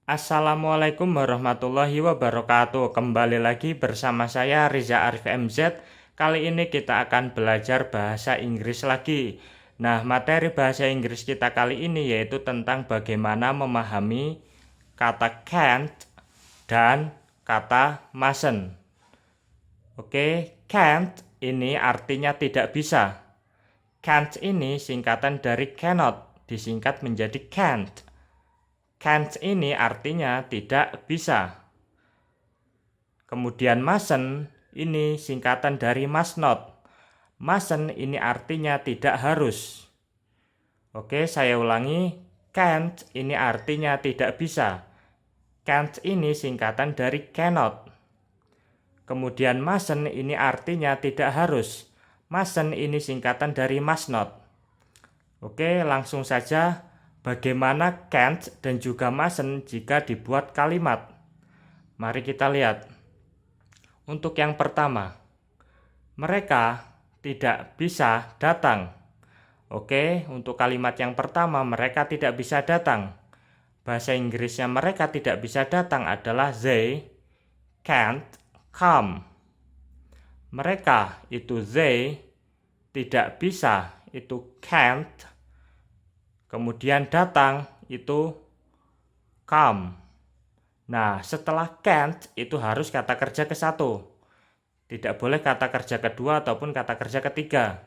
Assalamualaikum warahmatullahi wabarakatuh. Kembali lagi bersama saya Riza Arif MZ. Kali ini kita akan belajar bahasa Inggris lagi. Nah, materi bahasa Inggris kita kali ini yaitu tentang bagaimana memahami kata can't dan kata mustn't. Oke, can't ini artinya tidak bisa. Can't ini singkatan dari cannot, disingkat menjadi can't. Can't ini artinya tidak bisa. Kemudian mustn't ini singkatan dari must not. Mustn't ini artinya tidak harus. Oke, saya ulangi. Can't ini artinya tidak bisa. Can't ini singkatan dari cannot. Kemudian mustn't ini artinya tidak harus. Mustn't ini singkatan dari must not. Oke, langsung saja. Bagaimana can't dan juga mustn't jika dibuat kalimat? Mari kita lihat. Untuk yang pertama, mereka tidak bisa datang. Oke, untuk kalimat yang pertama, mereka tidak bisa datang. Bahasa Inggrisnya mereka tidak bisa datang adalah they can't come. Mereka itu they, tidak bisa itu can't. Kemudian datang itu come. Nah, setelah can't itu harus kata kerja ke satu. Tidak boleh kata kerja kedua ataupun kata kerja ketiga.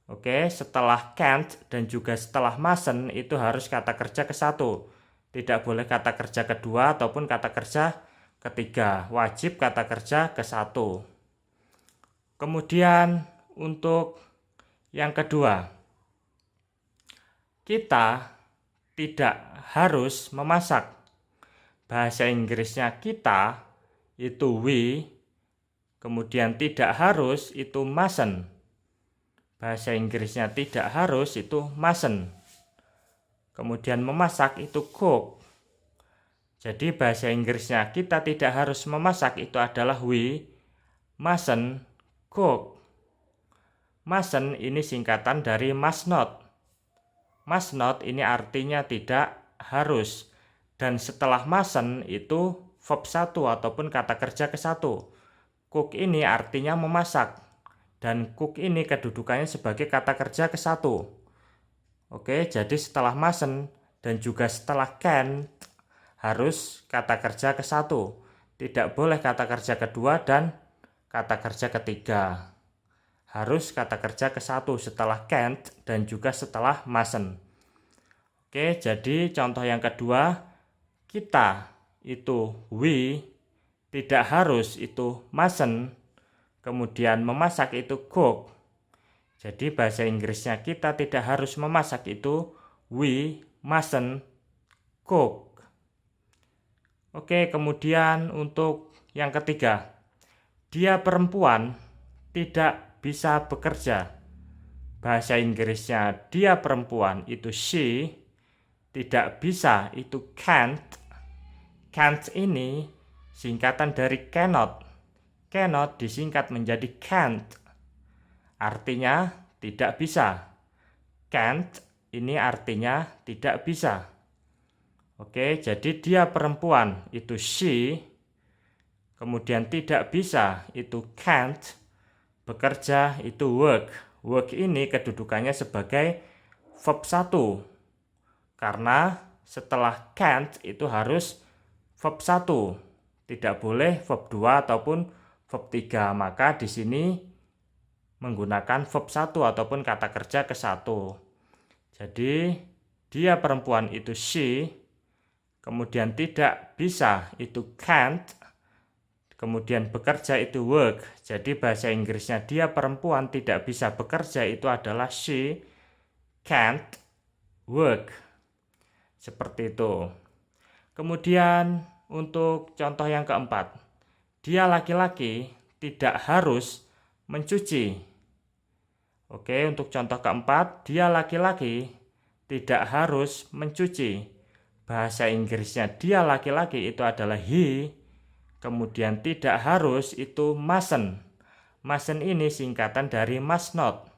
Oke, setelah can't dan juga setelah mustn't itu harus kata kerja ke satu. Tidak boleh kata kerja kedua ataupun kata kerja ketiga. Wajib kata kerja ke satu. Kemudian untuk yang kedua, kita tidak harus memasak. Bahasa Inggrisnya kita itu we, kemudian tidak harus itu mustn't. Bahasa Inggrisnya tidak harus itu mustn't. Kemudian memasak itu cook. Jadi bahasa Inggrisnya kita tidak harus memasak itu adalah we mustn't cook. Mustn't ini singkatan dari must not. Must not ini artinya tidak harus. Dan setelah mustn't itu verb 1 ataupun kata kerja ke satu. Cook ini artinya memasak. Dan cook ini kedudukannya sebagai kata kerja ke satu. Oke, jadi setelah mustn't dan juga setelah can harus kata kerja ke satu. Tidak boleh kata kerja kedua dan kata kerja ketiga. Harus kata kerja ke satu setelah can't dan juga setelah mustn't. Oke, jadi contoh yang kedua, kita itu we, tidak harus itu mustn't, kemudian memasak itu cook. Jadi bahasa Inggrisnya kita tidak harus memasak itu we mustn't cook. Oke, kemudian untuk yang ketiga, dia perempuan tidak bisa bekerja. Bahasa Inggrisnya dia perempuan itu she, tidak bisa itu can't. Can't ini singkatan dari cannot. Cannot disingkat menjadi can't. Artinya tidak bisa. Can't ini artinya tidak bisa. Oke, jadi dia perempuan itu she. Kemudian tidak bisa itu can't. Bekerja itu work. Work ini kedudukannya sebagai verb 1. Karena setelah can't itu harus verb 1. Tidak boleh verb 2 ataupun verb 3. Maka di sini menggunakan verb 1 ataupun kata kerja ke 1. Jadi dia perempuan itu she. Kemudian tidak bisa itu can't. Kemudian bekerja itu work. Jadi bahasa Inggrisnya dia perempuan tidak bisa bekerja itu adalah she can't work. Seperti itu. Kemudian untuk contoh yang keempat, dia laki-laki tidak harus mencuci. Oke, untuk contoh keempat, dia laki-laki tidak harus mencuci. Bahasa Inggrisnya dia laki-laki itu adalah he. Kemudian tidak harus itu mustn't. Mustn't ini singkatan dari must not.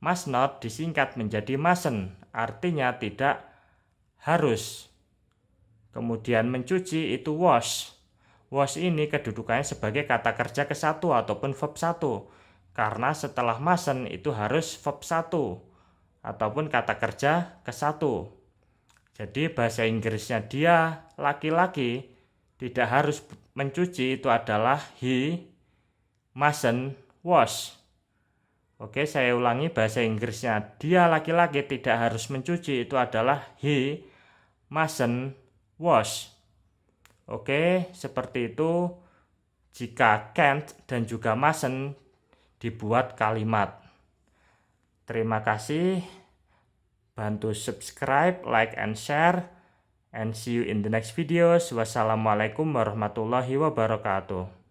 Must not disingkat menjadi mustn't. Artinya tidak harus. Kemudian mencuci itu wash. Wash ini kedudukannya sebagai kata kerja ke-1 ataupun verb 1. Karena setelah mustn't itu harus verb 1 ataupun kata kerja ke-1. Jadi bahasa Inggrisnya dia laki-laki tidak harus mencuci itu adalah he mustn't wash. Oke, saya ulangi bahasa Inggrisnya. Dia laki-laki tidak harus mencuci itu adalah he mustn't wash. Oke, seperti itu jika can't dan juga mustn't dibuat kalimat. Terima kasih. Bantu subscribe, like, and share. And see you in the next videos. Wassalamualaikum warahmatullahi wabarakatuh.